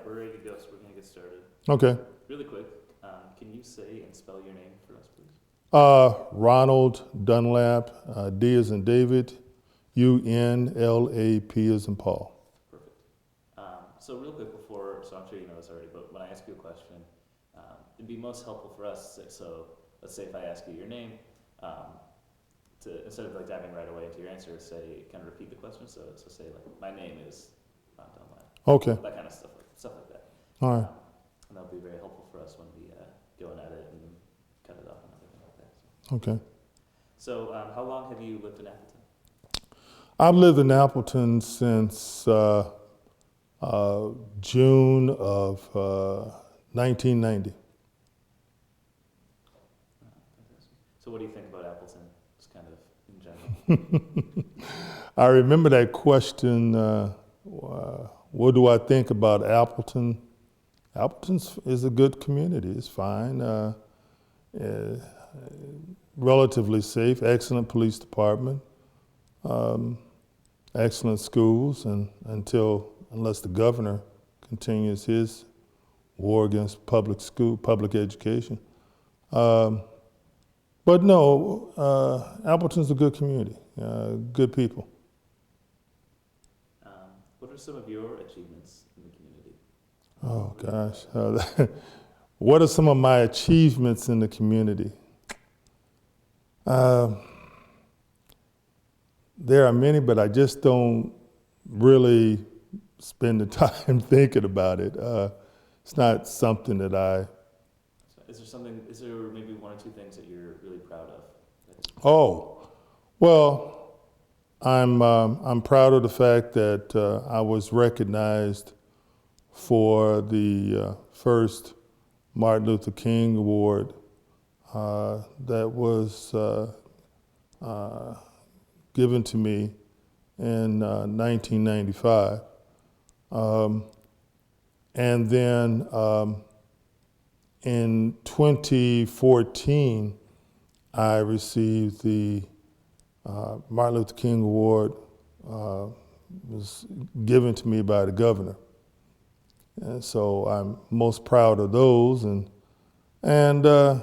we're ready to go, so we're going to get started. Okay. Really quick, can you say and spell your name for us, please? Ronald Dunlap, D as in David, U-N-L-A-P as in Paul. Perfect. So real quick before, so I'm sure you know this already, but when I ask you a question, it'd be most helpful for us, so let's say if I ask you your name, to instead of like diving right away into your answer, say, kind of repeat the question, so say like, my name is Ron Dunlap. Okay. That kind of stuff like that. All right. And that'll be very helpful for us when we go and edit and cut it up and everything like that. Okay. So how long have you lived in Appleton? I've lived in Appleton since June of 1990. So what do you think about Appleton, just kind of in general? I remember that question, what do I think about Appleton? Appleton is a good community, it's fine. Relatively safe, excellent police department, excellent schools, and unless the governor continues his war against public education. But no, Appleton's a good community, good people. What are some of your achievements in the community? Oh gosh, what are some of my achievements in the community? There are many, but I just don't really spend the time thinking about it. It's not something that Is there maybe one or two things that you're really proud of? Oh, well, I'm proud of the fact that I was recognized for the first Martin Luther King Award that was given to me in 1995. And then in 2014, I received the Martin Luther King Award, was given to me by the governor. And so I'm most proud of those. And I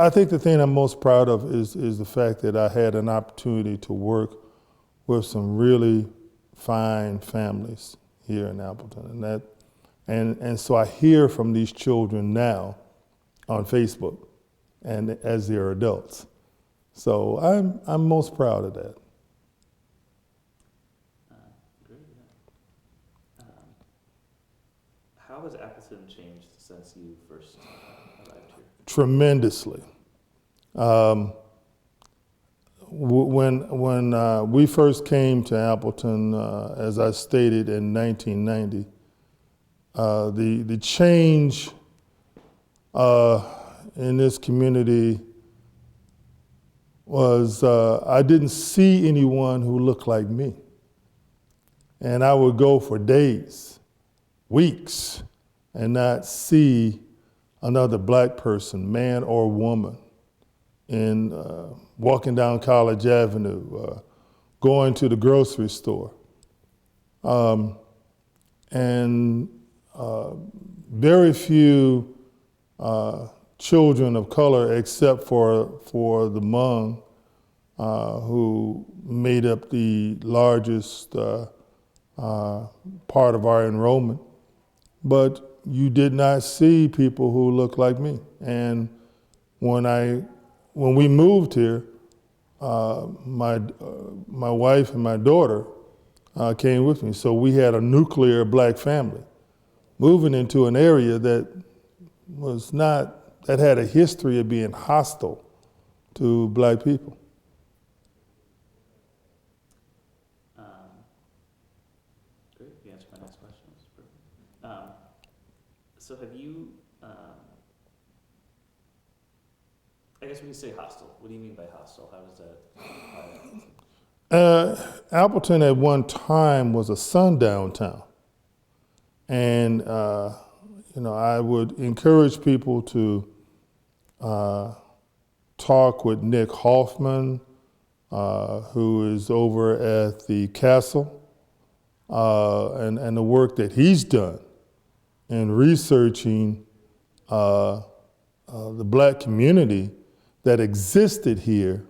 think the thing I'm most proud of is the fact that I had an opportunity to work with some really fine families here in Appleton. And so I hear from these children now on Facebook and as they're adults. So I'm most proud of that. Great, yeah. How has Appleton changed since you first arrived here? Tremendously. When we first came to Appleton, as I stated in 1990, the change in this community was I didn't see anyone who looked like me. And I would go for days, weeks, and not see another black person, man or woman, in walking down College Avenue, going to the grocery store. And very few children of color, except for the Hmong, who made up the largest part of our enrollment. But you did not see people who looked like me. And when we moved here, my wife and my daughter came with me. So we had a nuclear black family moving into an area that had a history of being hostile to black people. Great, you answered my next question. That's perfect. So have you, I guess when you say hostile, what do you mean by hostile? How does that apply? Appleton at one time was a sundown town. And I would encourage people to talk with Nick Hoffman, who is over at the castle. and the work that he's done in researching the black community that existed here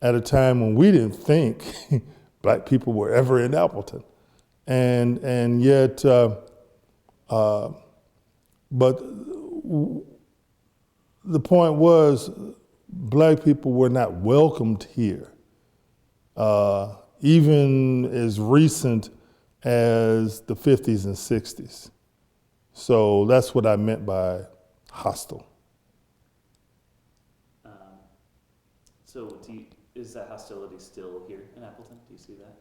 at a time when we didn't think black people were ever in Appleton. And yet, but the point was, black people were not welcomed here, even as recent as the 50s and 60s. So that's what I meant by hostile. So is that hostility still here in Appleton? Do you see that?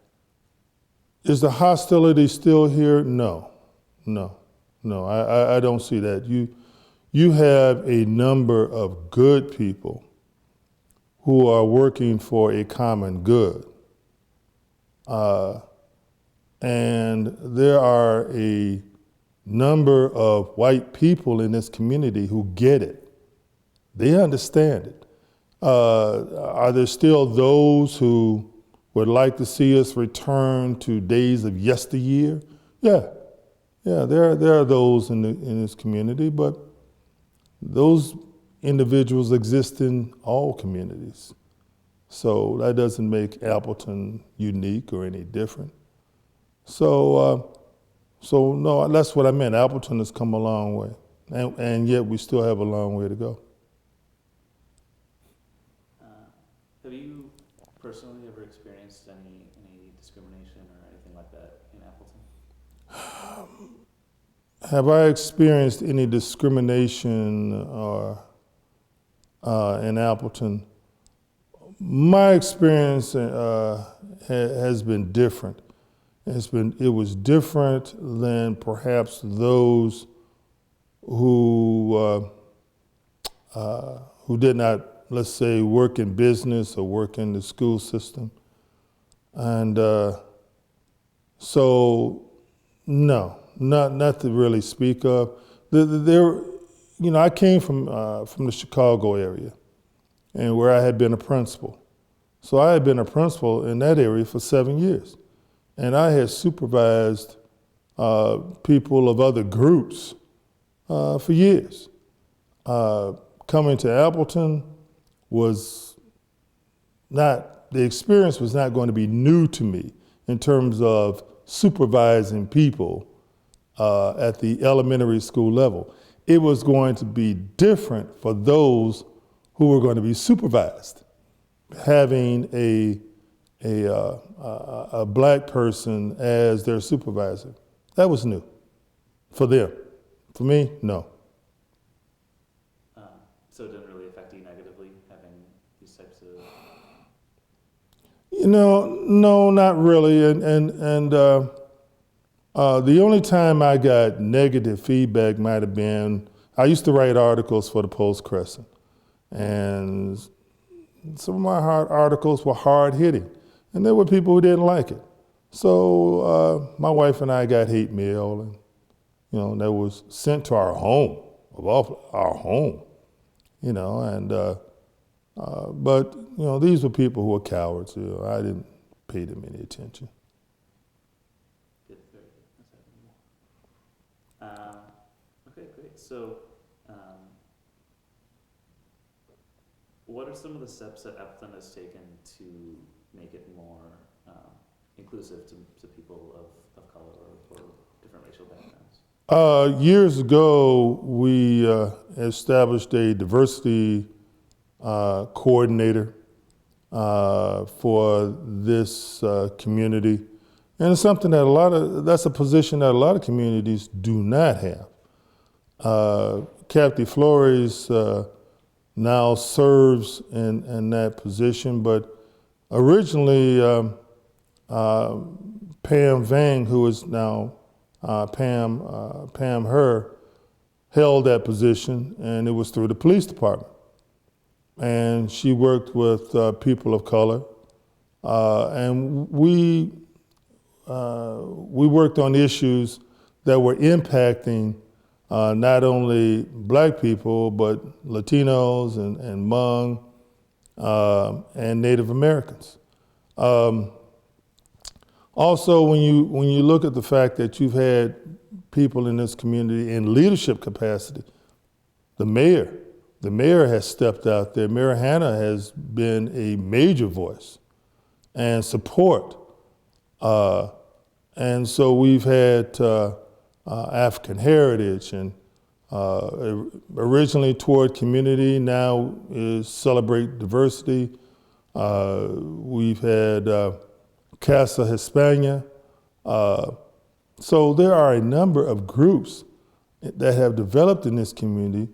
Is the hostility still here? No. I don't see that. You have a number of good people who are working for a common good. And there are a number of white people in this community who get it. They understand it. Are there still those who would like to see us return to days of yesteryear? Yeah, there are those in this community, but those individuals exist in all communities. So that doesn't make Appleton unique or any different. So no, that's what I meant. Appleton has come a long way, and yet we still have a long way to go. Have you personally ever experienced any discrimination or anything like that in Appleton? Have I experienced any discrimination in Appleton? My experience has been different. It was different than perhaps those who did not, let's say, work in business or work in the school system. And so, no, not to really speak of. I came from the Chicago area, and where I had been a principal. So I had been a principal in that area for 7 years. And I had supervised people of other groups for years. Coming to Appleton the experience was not going to be new to me in terms of supervising people at the elementary school level. It was going to be different for those who were going to be supervised. Having a black person as their supervisor, that was new for them. For me, no. So it didn't really affect you negatively, having these types of... No, not really. And the only time I got negative feedback might have been, I used to write articles for the Post-Crescent. And some of my articles were hard-hitting. And there were people who didn't like it. So my wife and I got hate mail, and that was sent to our home, our home, but these were people who were cowards. I didn't pay them any attention. Good, very good. Okay, great. So, what are some of the steps that Appleton has taken to make it more inclusive to people of color or different racial backgrounds? Years ago, we established a diversity coordinator for this community. And it's something that that's a position that a lot of communities do not have. Kathy Flores now serves in that position, but originally Pam Vang, who is now Pam Her, held that position, and it was through the police department. And she worked with people of color, and we worked on issues that were impacting not only black people, but Latinos and Hmong and Native Americans. Also, when you look at the fact that you've had people in this community in leadership capacity, the mayor has stepped out there. Mayor Hanna has been a major voice and support. And so we've had African heritage and originally toward community, now is celebrate diversity. We've had Casa Hispania. So there are a number of groups that have developed in this community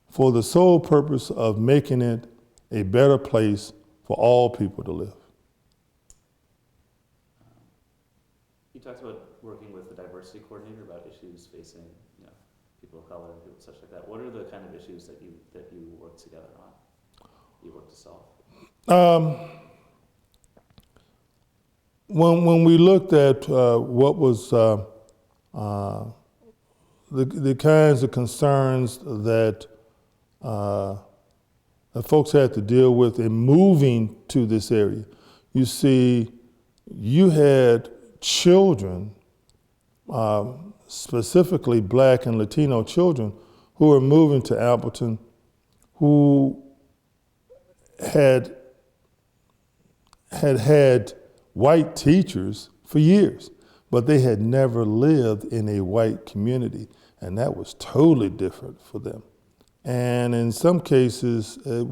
for the sole purpose of making it a better place for all people to live. You talked about working with the diversity coordinator about issues facing, people of color and people such like that. What are the kind of issues that you work together on? You work to solve? When we looked at what was the kinds of concerns that folks had to deal with in moving to this area, you see, you had children, specifically Black and Latino children, who were moving to Appleton, who had white teachers for years, but they had never lived in a white community, and that was totally different for them. And in some cases, it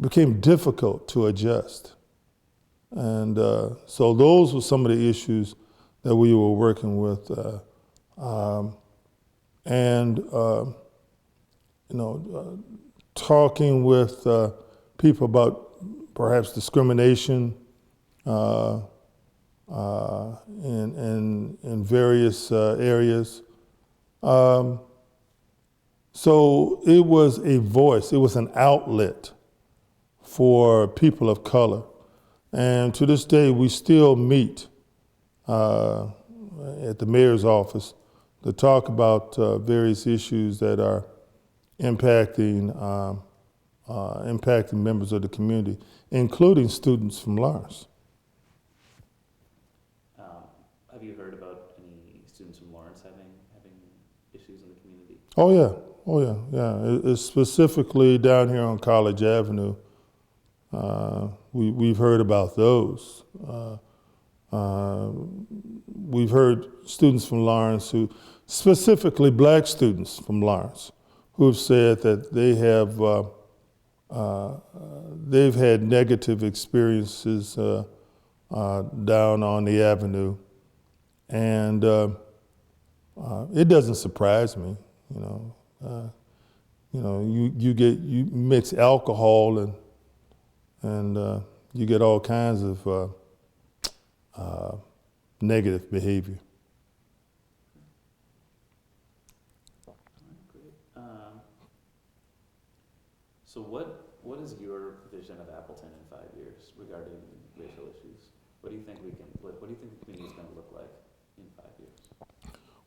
became difficult to adjust. And so those were some of the issues that we were working with. Talking with people about perhaps discrimination in various areas. So it was a voice, it was an outlet for people of color. And to this day, we still meet at the mayor's office to talk about various issues that are impacting members of the community, including students from Lawrence. Have you heard about any students from Lawrence having issues in the community? Oh yeah. It's specifically down here on College Avenue. We've heard about those. We've heard students from Lawrence specifically Black students from Lawrence, who have said that they've had negative experiences down on the avenue, and it doesn't surprise me. You mix alcohol and you get all kinds of negative behavior. Great. So what is your vision of Appleton in 5 years regarding racial issues? What do you think what do you think the community is going to look like in 5 years?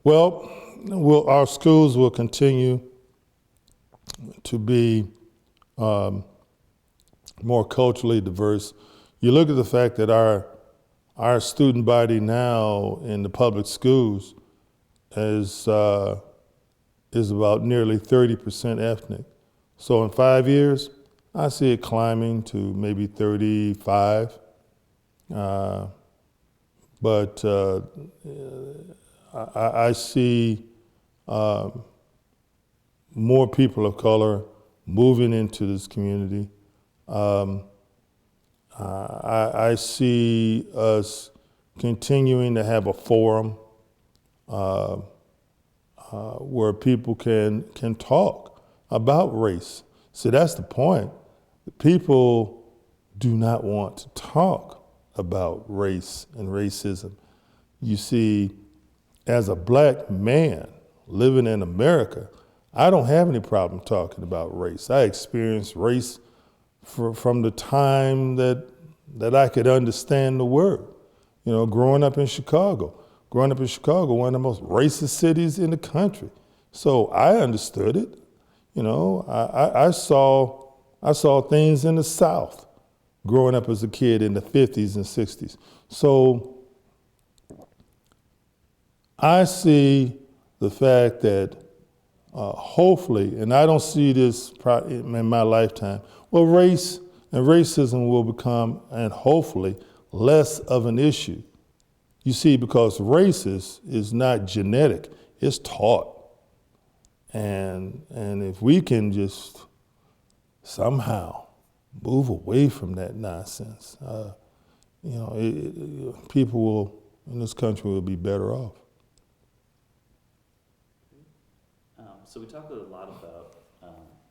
Well, our schools will continue to be more culturally diverse. You look at the fact that our student body now in the public schools is about nearly 30% ethnic. So in 5 years, I see it climbing to maybe 35. But I see more people of color moving into this community. I see us continuing to have a forum where people can talk about race. See, that's the point. People do not want to talk about race and racism. You see, as a Black man living in America, I don't have any problem talking about race. I experienced race from the time that I could understand the word. Growing up in Chicago, one of the most racist cities in the country. So I understood it. I saw things in the South growing up as a kid in the 50s and 60s. So I see the fact that hopefully, and I don't see this in my lifetime, well, race and racism will become, and hopefully, less of an issue. You see, because race is not genetic, it's taught. And if we can just somehow move away from that nonsense, people in this country will be better off. So we talked a lot about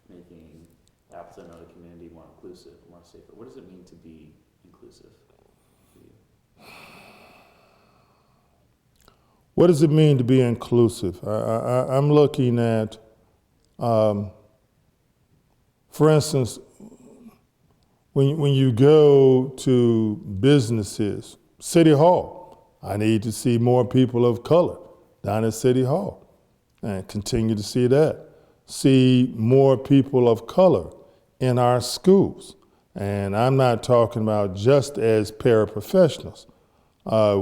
making Appleton or the community more inclusive, more safer. What does it mean to be inclusive for you? What does it mean to be inclusive? I'm looking at, for instance, when you go to businesses, City Hall, I need to see more people of color down at City Hall, and continue to see that. See more people of color in our schools. And I'm not talking about just as paraprofessionals.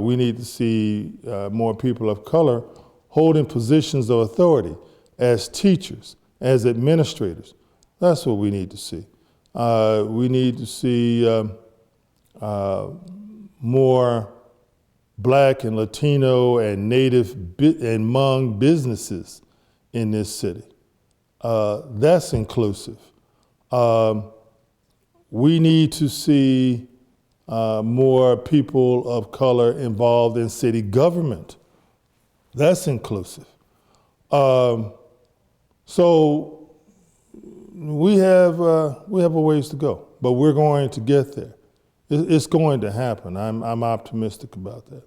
We need to see more people of color holding positions of authority as teachers, as administrators. That's what we need to see. We need to see more Black and Latino and Native and Hmong businesses in this city. That's inclusive. We need to see more people of color involved in city government. That's inclusive. So we have a ways to go, but we're going to get there. It's going to happen. I'm optimistic about that.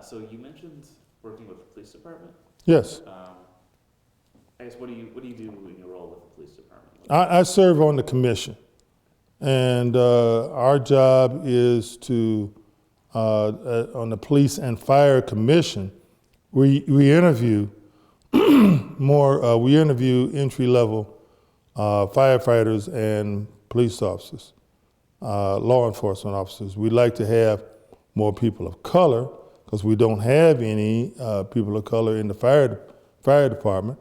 So you mentioned working with the police department. Yes. I guess what do you do in your role with the police department? I serve on the commission, and our job is to on the police and fire commission. We interview we interview entry-level firefighters and police officers, law enforcement officers. We'd like to have more people of color because we don't have any people of color in the fire department.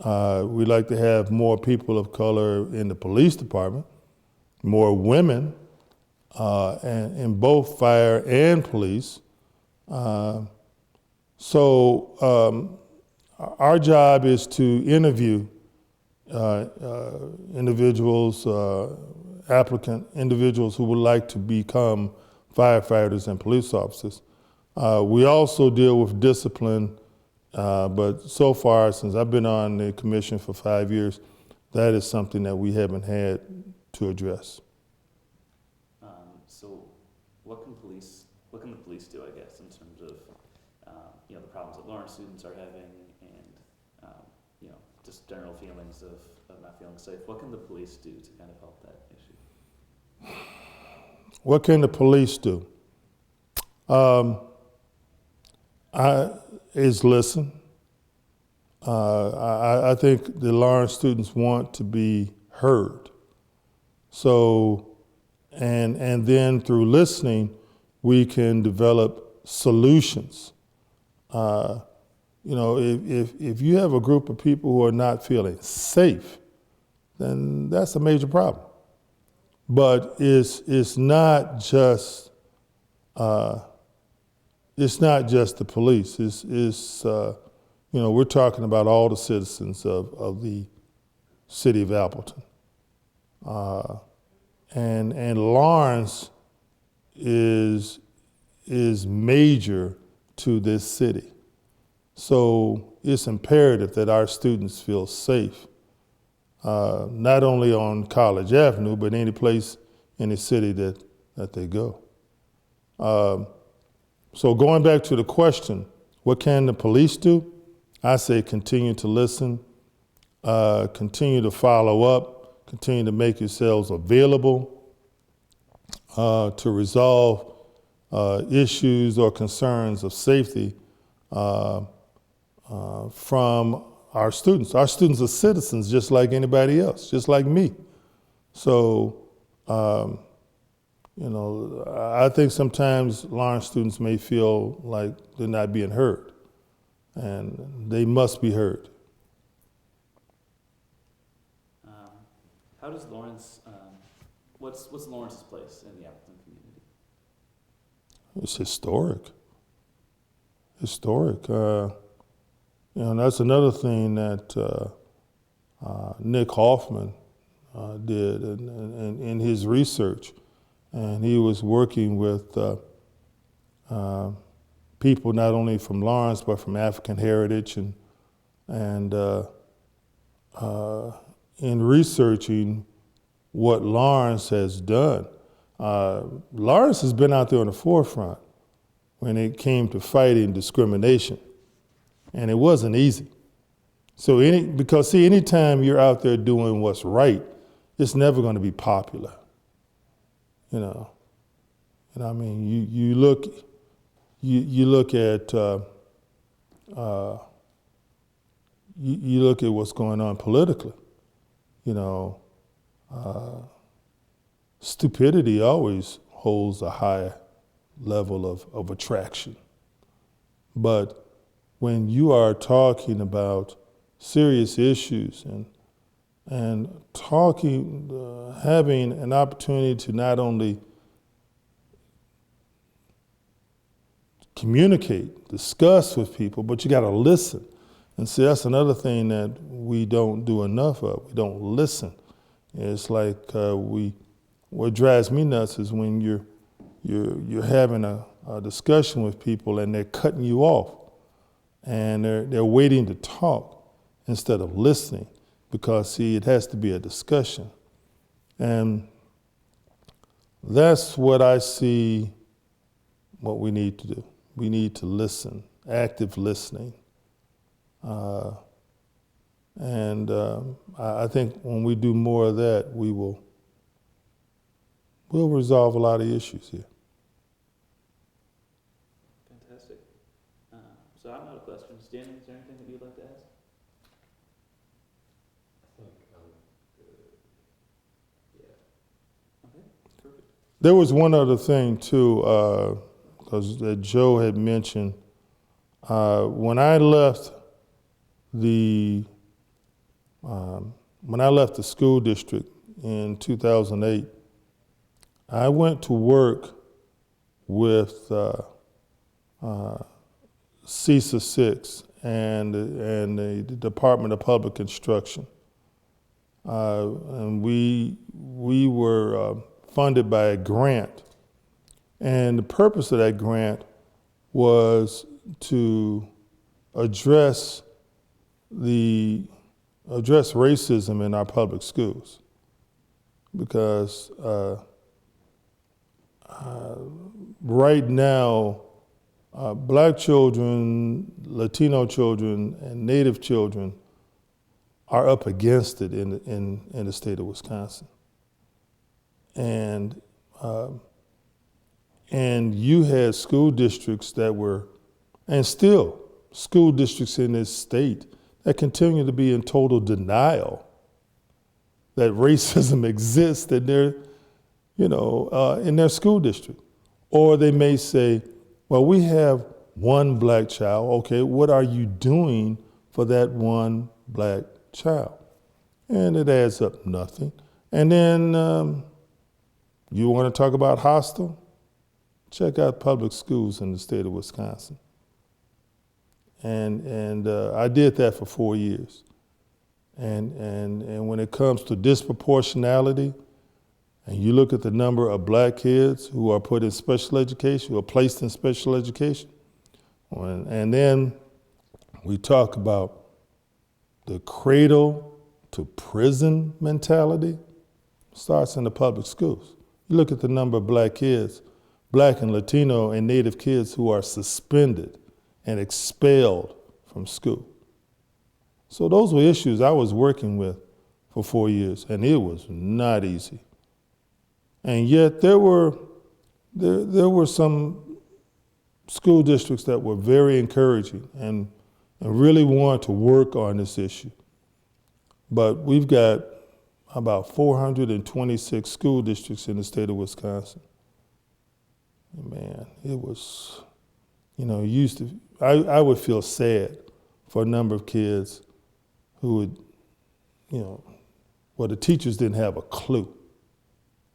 We'd like to have more people of color in the police department, more women and in both fire and police. So our job is to interview individuals who would like to become firefighters and police officers. We also deal with discipline, but so far, since I've been on the commission for 5 years, that is something that we haven't had to address. So what can the police do, I guess, in terms of the problems that Lawrence students are having and just general feelings of not feeling safe? What can the police do to kind of help that issue? What can the police do? Is listen. I think the Lawrence students want to be heard. So, and then through listening, we can develop solutions. If you have a group of people who are not feeling safe, then that's a major problem. But it's not just the police. We're talking about all the citizens of the city of Appleton. And Lawrence is major to this city. So it's imperative that our students feel safe, not only on College Avenue, but any place in the city that they go. So going back to the question, what can the police do? I say continue to listen, continue to follow up, continue to make yourselves available to resolve issues or concerns of safety from our students. Our students are citizens just like anybody else, just like me. So um, I think sometimes Lawrence students may feel like they're not being heard, and they must be heard. How does Lawrence, what's Lawrence's place in the Appleton community? It's historic. Historic. That's another thing that Nick Hoffman did in his research. And he was working with people not only from Lawrence, but from African heritage. And in researching what Lawrence has done, Lawrence has been out there on the forefront when it came to fighting discrimination. And it wasn't easy. So anytime you're out there doing what's right, it's never going to be popular. You look at you look at what's going on politically. Stupidity always holds a high level of attraction. But when you are talking about serious issues and talking, having an opportunity to not only communicate, discuss with people, but you got to listen. And see, that's another thing that we don't do enough of. We don't listen. It's like what drives me nuts is when you're having a discussion with people and they're cutting you off and they're waiting to talk instead of listening, because see, it has to be a discussion. And that's what I see what we need to do. We need to listen, active listening. I think when we do more of that, we'll resolve a lot of issues here. Fantastic. So I'm out of questions. Danny, is there anything that you'd like to ask? I think I'm good. Yeah. Okay, perfect. There was one other thing too, because Joe had mentioned, when I left the school district in 2008, I went to work with CESA 6 and the Department of Public Instruction. And we were funded by a grant. And the purpose of that grant was to address racism in our public schools, because right now, black children, Latino children, and Native children are up against it in the state of Wisconsin, and you had school districts that were, and still school districts in this state that continue to be in total denial that racism exists in their, in their school district. Or they may say, well, we have one black child. Okay, what are you doing for that one black child? And it adds up nothing. And then you want to talk about hostile? Check out public schools in the state of Wisconsin. And I did that for 4 years. And when it comes to disproportionality, and you look at the number of black kids who are put in special education, who are placed in special education, and then we talk about the cradle to prison mentality, starts in the public schools. You look at the number of black kids, black and Latino and Native kids who are suspended and expelled from school. So those were issues I was working with for 4 years, and it was not easy. And yet there were some school districts that were very encouraging and really wanted to work on this issue. But we've got about 426 school districts in the state of Wisconsin. And man, it was, I would feel sad for a number of kids who would, the teachers didn't have a clue.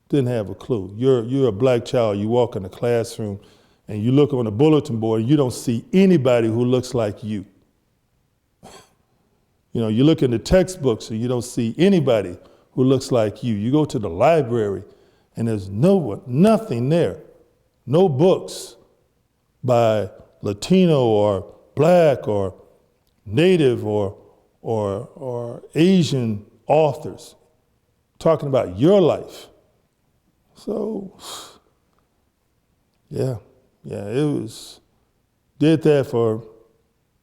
Didn't have a clue. You're a black child, you walk in the classroom and you look on the bulletin board and you don't see anybody who looks like you. You look in the textbooks and you don't see anybody who looks like you. You go to the library and there's nothing there. No books by Latino or black or native or Asian authors talking about your life. So, it was, did that for,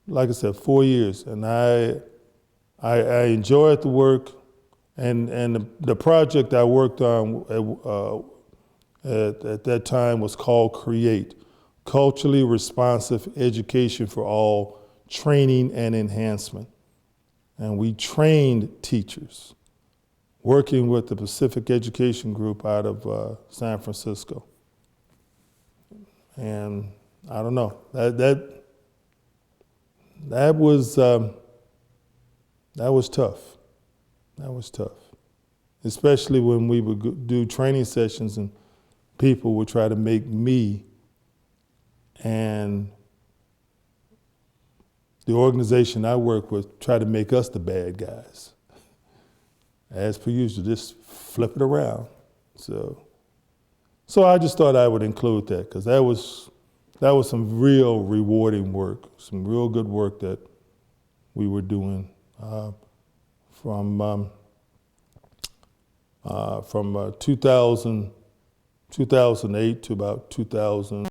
like I said, 4 years. And I enjoyed the work, and the project I worked on at that time was called CREATE, Culturally Responsive Education for All, Training and Enhancement. And we trained teachers, working with the Pacific Education Group out of San Francisco. And I don't know, that was tough. That was tough, especially when we would do training sessions and people would try to make me and the organization I work with try to make us the bad guys. As per usual, just flip it around. So I just thought I would include that because that was some real rewarding work, some real good work that we were doing from 2008 to about 2000.